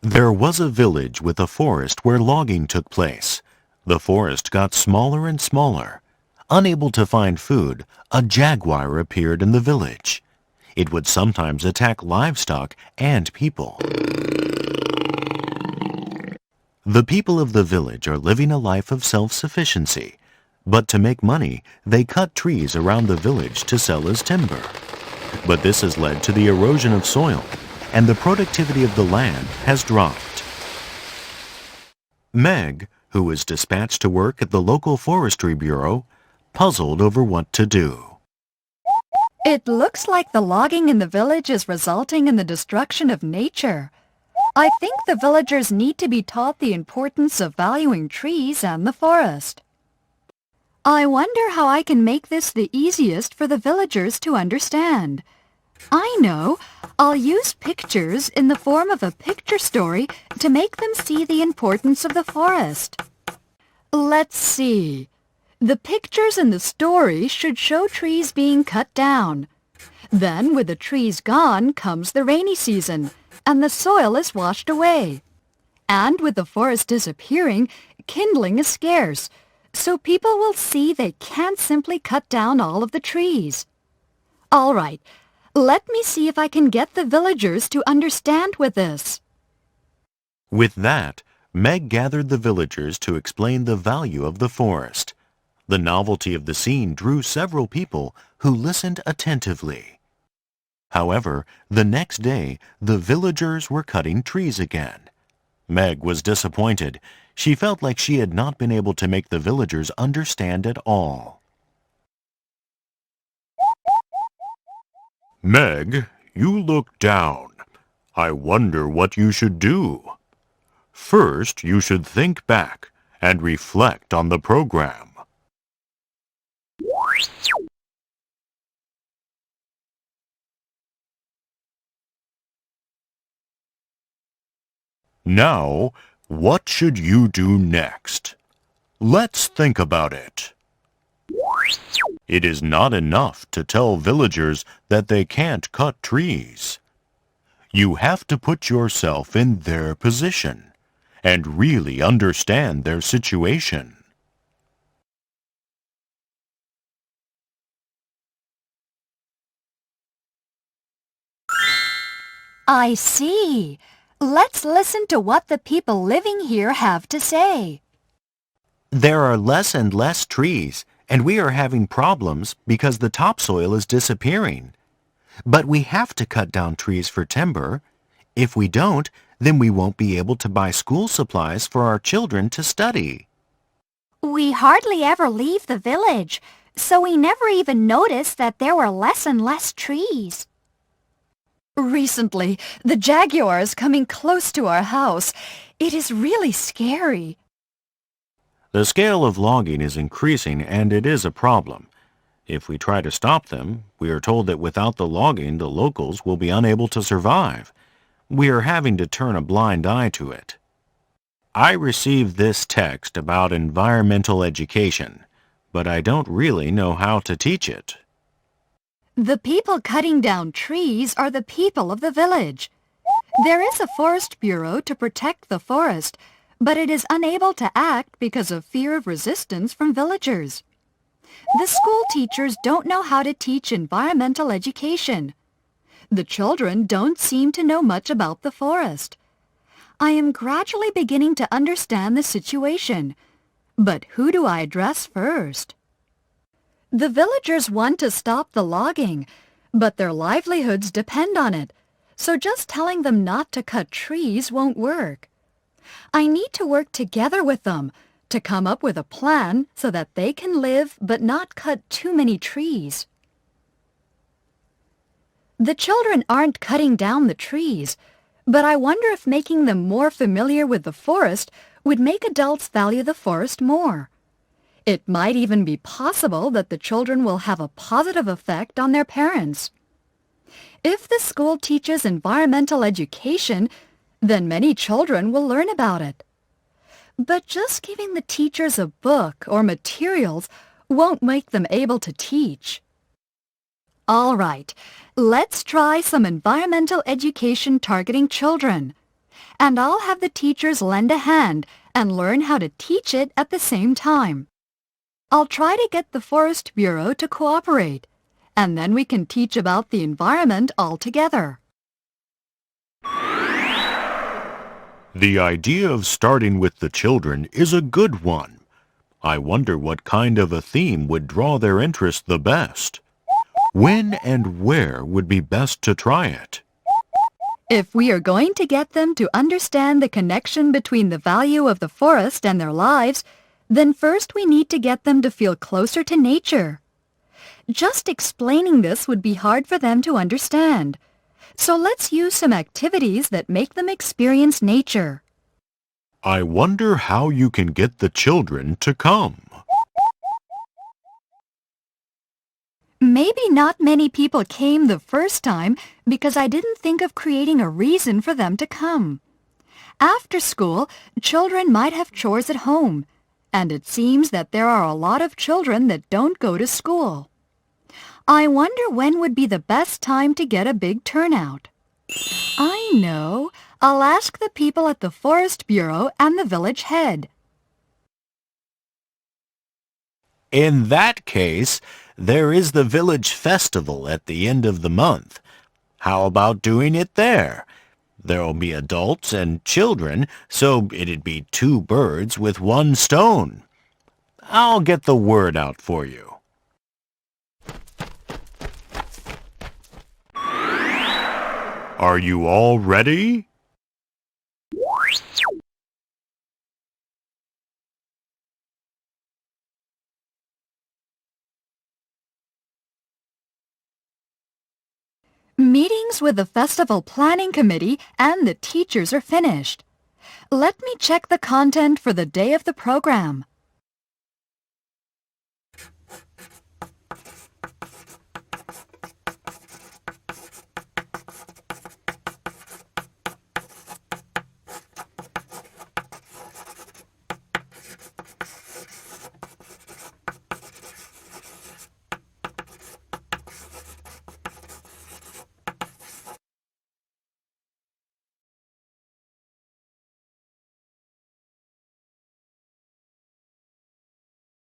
There was a village with a forest where logging took place. The forest got smaller and smaller. Unable to find food, a jaguar appeared in the village. It would sometimes attack livestock and people. The people of the village are living a life of self-sufficiency, but to make money, they cut trees around the village to sell as timber. But this has led to the erosion of soil, and the productivity of the land has dropped. Meg, who was dispatched to work at the local forestry bureau, puzzled over what to do. It looks like the logging in the village is resulting in the destruction of nature. I think the villagers need to be taught the importance of valuing trees and the forest. I wonder how I can make this the easiest for the villagers to understand. I know. I'll use pictures in the form of a picture story to make them see the importance of the forest. Let's see. The pictures in the story should show trees being cut down. Then, with the trees gone, comes the rainy season, and the soil is washed away. And with the forest disappearing, kindling is scarce, so people will see they can't simply cut down all of the trees. All right, let me see if I can get the villagers to understand with this. With that, Meg gathered the villagers to explain the value of the forest. The novelty of the scene drew several people who listened attentively. However, the next day, the villagers were cutting trees again. Meg was disappointed. She felt like she had not been able to make the villagers understand at all. Meg, you look down. I wonder what you should do. First, you should think back and reflect on the program. Now, what should you do next? Let's think about it. It is not enough to tell villagers that they can't cut trees. You have to put yourself in their position and really understand their situation. I see. Let's listen to what the people living here have to say. There are less and less trees, and we are having problems because the topsoil is disappearing. But we have to cut down trees for timber. If we don't, then we won't be able to buy school supplies for our children to study. We hardly ever leave the village, so we never even noticed that there were less and less trees. Recently, the jaguar is coming close to our house. It is really scary. The scale of logging is increasing, and it is a problem. If we try to stop them, we are told that without the logging, the locals will be unable to survive. We are having to turn a blind eye to it. I received this text about environmental education, but I don't really know how to teach it. The people cutting down trees are the people of the village. There is a forest bureau to protect the forest, but it is unable to act because of fear of resistance from villagers. The school teachers don't know how to teach environmental education. The children don't seem to know much about the forest. I am gradually beginning to understand the situation. But who do I address first? The villagers want to stop the logging, but their livelihoods depend on it, so just telling them not to cut trees won't work. I need to work together with them to come up with a plan so that they can live but not cut too many trees. The children aren't cutting down the trees, but I wonder if making them more familiar with the forest would make adults value the forest more. It might even be possible that the children will have a positive effect on their parents. If the school teaches environmental education, then many children will learn about it. But just giving the teachers a book or materials won't make them able to teach. All right, let's try some environmental education targeting children. And I'll have the teachers lend a hand and learn how to teach it at the same time. I'll try to get the Forest Bureau to cooperate, and then we can teach about the environment all together. The idea of starting with the children is a good one. I wonder what kind of a theme would draw their interest the best. When and where would be best to try it? If we are going to get them to understand the connection between the value of the forest and their lives, then first we need to get them to feel closer to nature. Just explaining this would be hard for them to understand. So let's use some activities that make them experience nature. I wonder how you can get the children to come. Maybe not many people came the first time because I didn't think of creating a reason for them to come. After school, children might have chores at home, and it seems that there are a lot of children that don't go to school. I wonder when would be the best time to get a big turnout. I know. I'll ask the people at the Forest Bureau and the village head. In that case, there is the village festival at the end of the month. How about doing it there? There'll be adults and children, so it'd be 2 birds with 1 stone. I'll get the word out for you. Are you all ready? Meetings with the festival planning committee and the teachers are finished. Let me check the content for the day of the program.